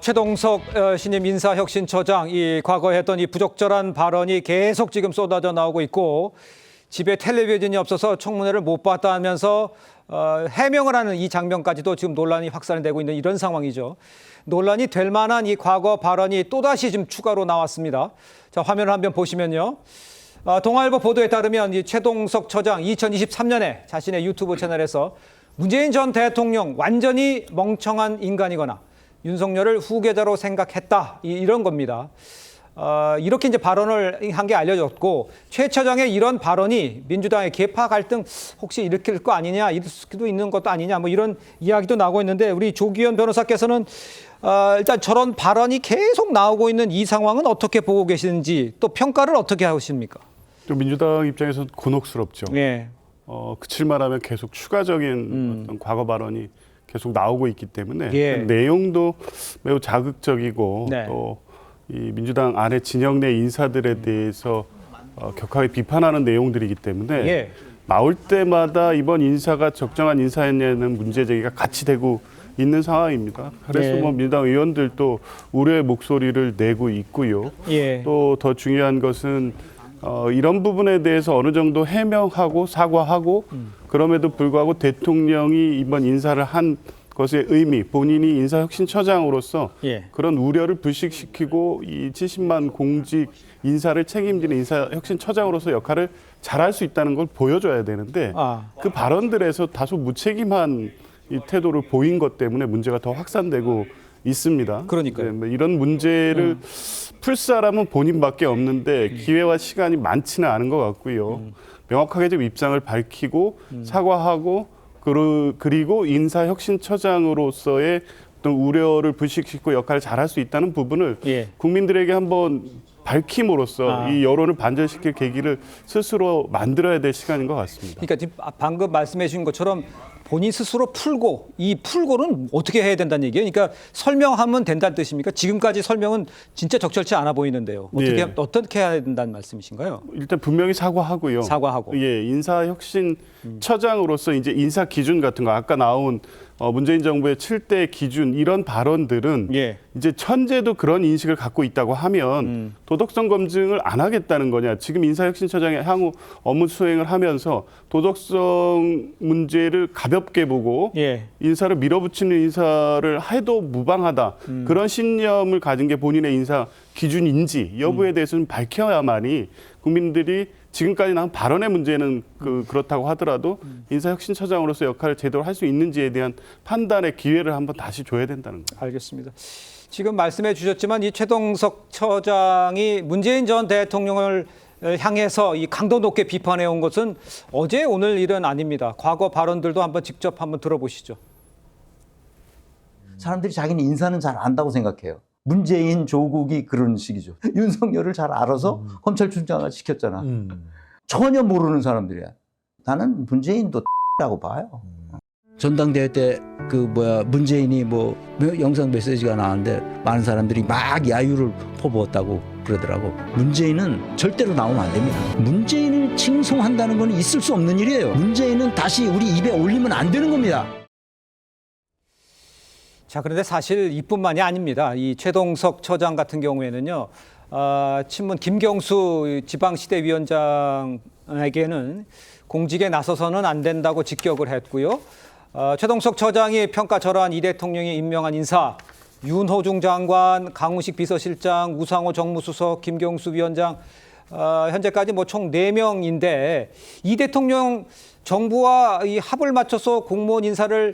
최동석 신임 인사혁신처장 이 과거에 했던 이 부적절한 발언이 계속 지금 쏟아져 나오고 있고 집에 텔레비전이 없어서 청문회를 못 봤다 하면서 해명을 하는 이 장면까지도 지금 논란이 확산되고 있는 이런 상황이죠. 논란이 될 만한 이 과거 발언이 또다시 지금 추가로 나왔습니다. 자, 화면을 한번 보시면요. 동아일보 보도에 따르면 이 최동석 처장 2023년에 자신의 유튜브 채널에서 문재인 전 대통령 완전히 멍청한 인간이거나 윤석열을 후계자로 생각했다 이런 겁니다. 이렇게 이제 발언을 한 게 알려졌고 최 처장의 이런 발언이 민주당의 계파 갈등 혹시 일으킬 거 아니냐, 일으킬 수도 있는 것도 아니냐 뭐 이런 이야기도 나오고 있는데 우리 조기현 변호사께서는 일단 저런 발언이 계속 나오고 있는 이 상황은 어떻게 보고 계시는지 또 평가를 어떻게 하십니까? 좀 민주당 입장에서는 곤혹스럽죠. 예. 그칠만 하면 계속 추가적인 어떤 과거 발언이 계속 나오고 있기 때문에 예. 그 내용도 매우 자극적이고 네. 또 이 민주당 안에 진영 내 인사들에 대해서 격하게 비판하는 내용들이기 때문에 예. 나올 때마다 이번 인사가 적정한 인사였냐는 문제 제기가 같이 되고 있는 상황입니다. 그래서 네. 뭐 민주당 의원들도 우려의 목소리를 내고 있고요. 예. 또 더 중요한 것은 이런 부분에 대해서 어느 정도 해명하고 사과하고 그럼에도 불구하고 대통령이 이번 인사를 한 것의 의미, 본인이 인사혁신처장으로서 예. 그런 우려를 불식시키고 이 70만 공직 인사를 책임지는 인사혁신처장으로서 역할을 잘할 수 있다는 걸 보여줘야 되는데 그 발언들에서 다소 무책임한 이 태도를 보인 것 때문에 문제가 더 확산되고 있습니다. 그러니까요. 뭐 이런 문제를 풀 사람은 본인밖에 없는데 기회와 시간이 많지는 않은 것 같고요. 명확하게 좀 입장을 밝히고 사과하고 그리고 인사혁신처장으로서의 어떤 우려를 불식시키고 역할을 잘할 수 있다는 부분을 예. 국민들에게 한번 밝힘으로써 이 여론을 반전시킬 계기를 스스로 만들어야 될 시간인 것 같습니다. 그러니까 지금 방금 말씀해 주신 것처럼 본인 스스로 풀고 이 풀고는 어떻게 해야 된다는 얘기예요? 그러니까 설명하면 된다는 뜻입니까? 지금까지 설명은 진짜 적절치 않아 보이는데요. 어떻게 해야 된다는 말씀이신가요? 일단 분명히 사과하고요. 사과하고. 예, 인사혁신처장으로서 이제 인사 기준 같은 거 아까 나온 문재인 정부의 7대 기준 이런 발언들은 예. 이제 천재도 그런 인식을 갖고 있다고 하면 도덕성 검증을 안 하겠다는 거냐. 지금 인사혁신처장이 향후 업무 수행을 하면서 도덕성 문제를 가볍게 보고 예. 인사를 밀어붙이는 인사를 해도 무방하다. 그런 신념을 가진 게 본인의 인사 기준인지 여부에 대해서는 밝혀야만이 국민들이 지금까지 나온 발언의 문제는 그렇다고 하더라도 인사혁신처장으로서 역할을 제대로 할 수 있는지에 대한 판단의 기회를 한번 다시 줘야 된다는 거예요. 알겠습니다. 지금 말씀해 주셨지만 이 최동석 처장이 문재인 전 대통령을 향해서 이 강도 높게 비판해 온 것은 어제 오늘 일은 아닙니다. 과거 발언들도 한번 직접 한번 들어보시죠. 사람들이 자기는 인사는 잘 안다고 생각해요. 문재인 조국이 그런 식이죠. 윤석열을 잘 알아서 검찰총장을 시켰잖아. 전혀 모르는 사람들이야. 나는 문재인도 라고 봐요. 전당대회 때 문재인이 영상 메시지가 나왔는데 많은 사람들이 막 야유를 퍼부었다고 그러더라고. 문재인은 절대로 나오면 안 됩니다. 문재인을 칭송한다는 건 있을 수 없는 일이에요. 문재인은 다시 우리 입에 올리면 안 되는 겁니다. 자, 그런데 사실 이뿐만이 아닙니다. 이 최동석 처장 같은 경우에는요, 친문 김경수 지방시대위원장에게는 공직에 나서서는 안 된다고 직격을 했고요. 최동석 처장이 평가절하한 이 대통령이 임명한 인사, 윤호중 장관, 강훈식 비서실장, 우상호 정무수석, 김경수 위원장, 현재까지 총 4명인데 이 대통령 정부와 이 합을 맞춰서 공무원 인사를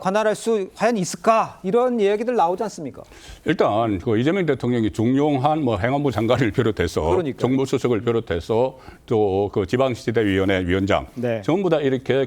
관할할 수 과연 있을까? 이런 이야기들 나오지 않습니까? 일단 이재명 대통령이 중용한 행안부 장관을 비롯해서 그러니까요. 정무수석을 비롯해서 또 지방시대위원회 위원장 네. 전부 다 이렇게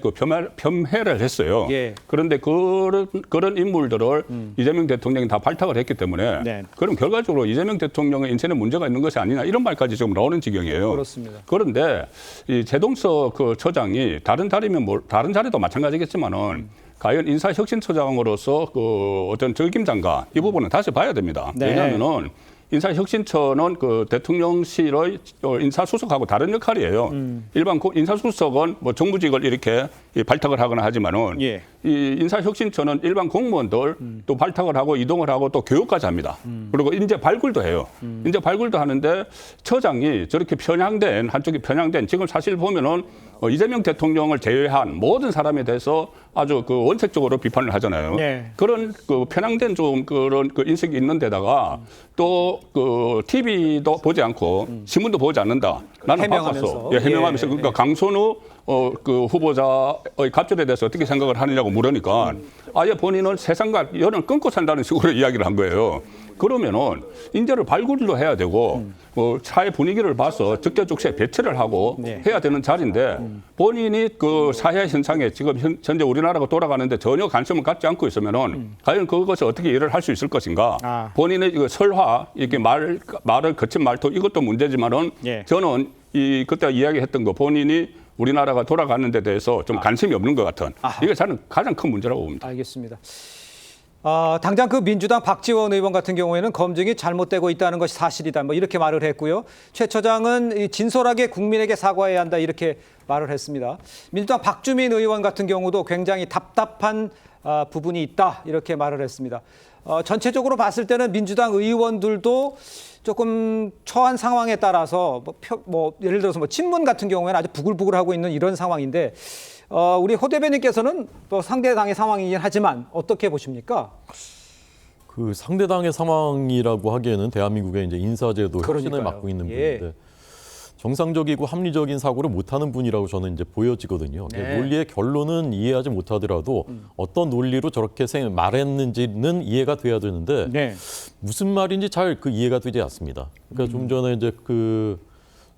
폄훼를 했어요. 예. 그런데 그런 인물들을 이재명 대통령이 다 발탁을 했기 때문에 네. 그럼 결과적으로 이재명 대통령의 인sen에 문제가 있는 것이 아니냐 이런 말까지 지금 나오는 지경이에요. 그렇습니다. 그런데 이 최동석 처장이 다른 자리도 마찬가지겠지만은. 과연 인사혁신처장으로서 어떤 적임자인가 이 부분은 다시 봐야 됩니다. 네. 왜냐하면은 인사혁신처는 그 대통령실의 인사수석하고 다른 역할이에요. 일반 인사수석은 뭐 정무직을 이렇게 발탁을 하거나 하지만은 예. 이 인사혁신처는 일반 공무원들 또 발탁을 하고 이동을 하고 또 교육까지 합니다. 그리고 인재 발굴도 해요. 인재 발굴도 하는데 처장이 저렇게 편향된 한쪽이 편향된 지금 사실 보면은 이재명 대통령을 제외한 모든 사람에 대해서 아주 그 원색적으로 비판을 하잖아요. 네. 그런 그 편향된 좀 그런 그 인식이 있는 데다가 또 그 TV도 보지 않고 신문도 보지 않는다. 나는 해명하면서. 바꿨어. 예, 해명하면서 예, 그러니까 강선우 그 후보자의 갑질에 대해서 어떻게 생각을 하느냐고 물으니까 아예 본인은 세상과 연을 끊고 산다는 식으로 이야기를 한 거예요. 그러면은 인재를 발굴도 해야 되고 사회 분위기를 봐서 적재적소에 배치를 하고 네. 해야 되는 자리인데 본인이 그 사회 현상에 지금 현재 우리나라가 돌아가는데 전혀 관심을 갖지 않고 있으면은 과연 그것을 어떻게 일을 할 수 있을 것인가? 아. 본인의 이거 설화 이렇게 말을 거친 말투 이것도 문제지만은 예. 저는 그때 이야기했던 거 본인이 우리나라가 돌아가는 데 대해서 좀 관심이 없는 것 같은 이게 저는 가장 큰 문제라고 봅니다. 알겠습니다. 당장 그 민주당 박지원 의원 같은 경우에는 검증이 잘못되고 있다는 것이 사실이다. 뭐 이렇게 말을 했고요. 최 처장은 진솔하게 국민에게 사과해야 한다. 이렇게 말을 했습니다. 민주당 박주민 의원 같은 경우도 굉장히 답답한 부분이 있다. 이렇게 말을 했습니다. 전체적으로 봤을 때는 민주당 의원들도 조금 처한 상황에 따라서 뭐 예를 들어서 뭐 친문 같은 경우에는 아주 부글부글하고 있는 이런 상황인데 우리 호 대변인께서는 또 상대당의 상황이긴 하지만 어떻게 보십니까? 그 상대당의 상황이라고 하기에는 대한민국의 이제 인사제도 혁신을 그러니까요. 맡고 있는 예. 분인데 정상적이고 합리적인 사고를 못하는 분이라고 저는 이제 보여지거든요. 네. 논리의 결론은 이해하지 못하더라도 어떤 논리로 저렇게 말했는지는 이해가 돼야 되는데 네. 무슨 말인지 잘 그 이해가 되지 않습니다. 그러니까 좀 전에 이제 그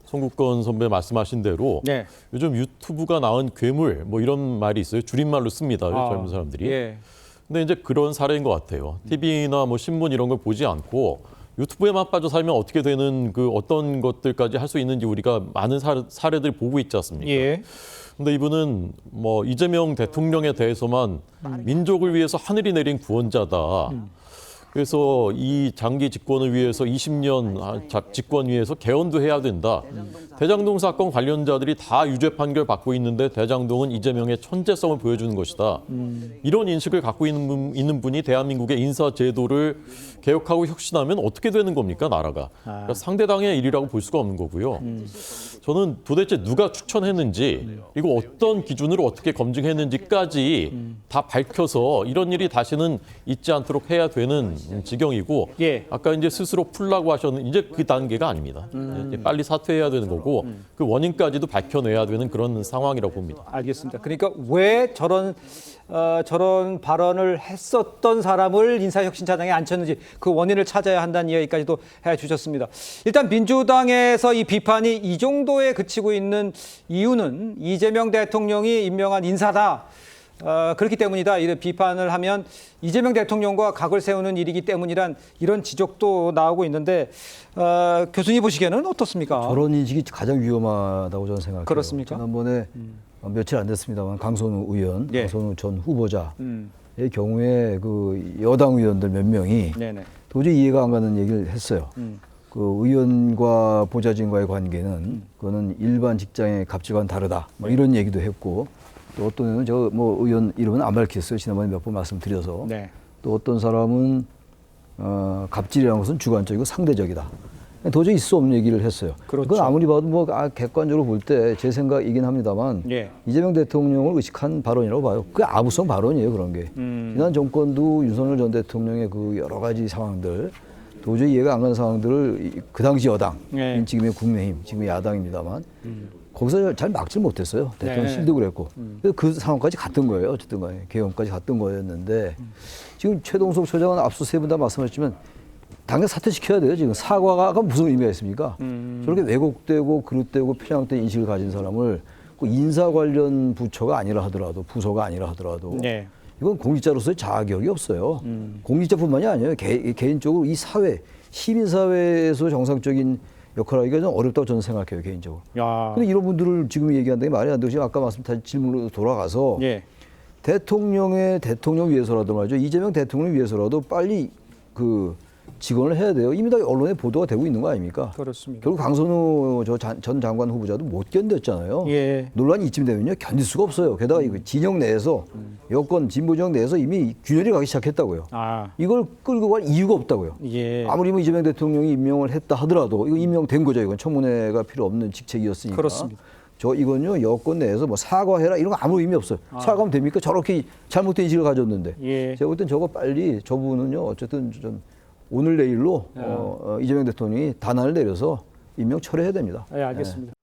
송국건 선배 말씀하신 대로 네. 요즘 유튜브가 낳은 괴물 뭐 이런 말이 있어요. 줄임말로 씁니다. 젊은 사람들이. 예. 근데 이제 그런 사례인 것 같아요. TV나 뭐 신문 이런 걸 보지 않고 유튜브에만 빠져 살면 어떻게 되는 그 어떤 것들까지 할 수 있는지 우리가 많은 사례들 보고 있지 않습니까? 예. 근데 이분은 뭐 이재명 대통령에 대해서만 민족을 위해서 하늘이 내린 구원자다. 그래서 이 장기 집권을 위해서 20년 집권 위해서 개헌도 해야 된다. 대장동 사건 관련자들이 다 유죄 판결 받고 있는데 대장동은 이재명의 천재성을 보여주는 것이다. 이런 인식을 갖고 있는 분이 대한민국의 인사 제도를 개혁하고 혁신하면 어떻게 되는 겁니까, 나라가? 그러니까 상대당의 일이라고 볼 수가 없는 거고요. 저는 도대체 누가 추천했는지 그리고 어떤 기준으로 어떻게 검증했는지까지 다 밝혀서 이런 일이 다시는 있지 않도록 해야 되는 지경이고 예. 아까 이제 스스로 풀라고 하셨는데 이제 그 단계가 아닙니다. 이제 빨리 사퇴해야 되는 거고 그 원인까지도 밝혀내야 되는 그런 상황이라고 봅니다. 알겠습니다. 그러니까 왜 저런 발언을 했었던 사람을 인사혁신처장에 앉혔는지 그 원인을 찾아야 한다는 이야기까지도 해주셨습니다. 일단 민주당에서 이 비판이 이 정도에 그치고 있는 이유는 이재명 대통령이 임명한 인사다. 그렇기 때문이다. 이런 비판을 하면 이재명 대통령과 각을 세우는 일이기 때문이란 이런 지적도 나오고 있는데 교수님 보시기에는 어떻습니까? 저런 인식이 가장 위험하다고 저는 생각해요. 그렇습니까? 지난번에 며칠 안 됐습니다만 강선우 의원, 예. 강선우 전 후보자의 경우에 그 여당 의원들 몇 명이 네네. 도저히 이해가 안 가는 얘기를 했어요. 그 의원과 보좌진과의 관계는 그거는 일반 직장의 갑질과는 다르다. 뭐 이런 얘기도 했고 또 어떤 의원은 저 뭐 의원 이름은 안 밝혔어요. 지난번에 몇 번 말씀드려서 네. 또 어떤 사람은 갑질이라는 것은 주관적이고 상대적이다. 도저히 있을 수 없는 얘기를 했어요. 그렇죠. 그건 아무리 봐도 뭐 객관적으로 볼 때 제 생각이긴 합니다만 예. 이재명 대통령을 의식한 발언이라고 봐요. 그게 아무성 발언이에요, 그런 게. 지난 정권도 윤석열 전 대통령의 그 여러 가지 상황들 도저히 이해가 안 가는 상황들을 그 당시 여당, 예. 지금의 국민의힘, 지금의 야당입니다만 거기서 잘 막지 못했어요. 대통령 네. 실도 그랬고. 그래서 그 상황까지 갔던 거예요. 어쨌든 간에. 개헌까지 갔던 거였는데 지금 최동석 소장은 앞서 세 분 다 말씀하셨지만 당장 사퇴시켜야 돼요. 지금 사과가 무슨 의미가 있습니까? 저렇게 왜곡되고 그릇되고 편향된 인식을 가진 사람을 그 인사 관련 부처가 아니라 하더라도 부서가 아니라 하더라도 네. 이건 공직자로서의 자격이 없어요. 공직자뿐만이 아니에요. 개인적으로 이 사회, 시민사회에서 정상적인 역할을 하기가 좀 어렵다고 저는 생각해요. 개인적으로. 야. 근데 이런 분들을 지금 얘기한다는 게 말이 안 되고 지금 아까 말씀드린 질문으로 돌아가서 예. 대통령 위해서라도 말이죠. 이재명 대통령 위해서라도 빨리 그 직원을 해야 돼요. 이미 다 언론에 보도가 되고 있는 거 아닙니까? 그렇습니다. 결국 강선우 전 장관 후보자도 못 견뎠잖아요. 예. 논란이 이쯤 되면요 견딜 수가 없어요. 게다가 이거 진영 내에서 여권 진보 진영 내에서 이미 균열이 가기 시작했다고요. 아, 이걸 끌고 갈 이유가 없다고요. 예. 아무리 뭐 이재명 대통령이 임명을 했다 하더라도 이거 임명된 거죠. 이건 청문회가 필요 없는 직책이었으니까. 그렇습니다. 이건요 여권 내에서 뭐 사과해라 이런 거 아무 의미 없어요. 사과하면 됩니까? 저렇게 잘못된 인식을 가졌는데. 예. 제가 볼 땐 저거 빨리 저분은요 어쨌든 좀 오늘 내일로 이재명 대통령이 단안을 내려서 임명 철회해야 됩니다. 예, 알겠습니다.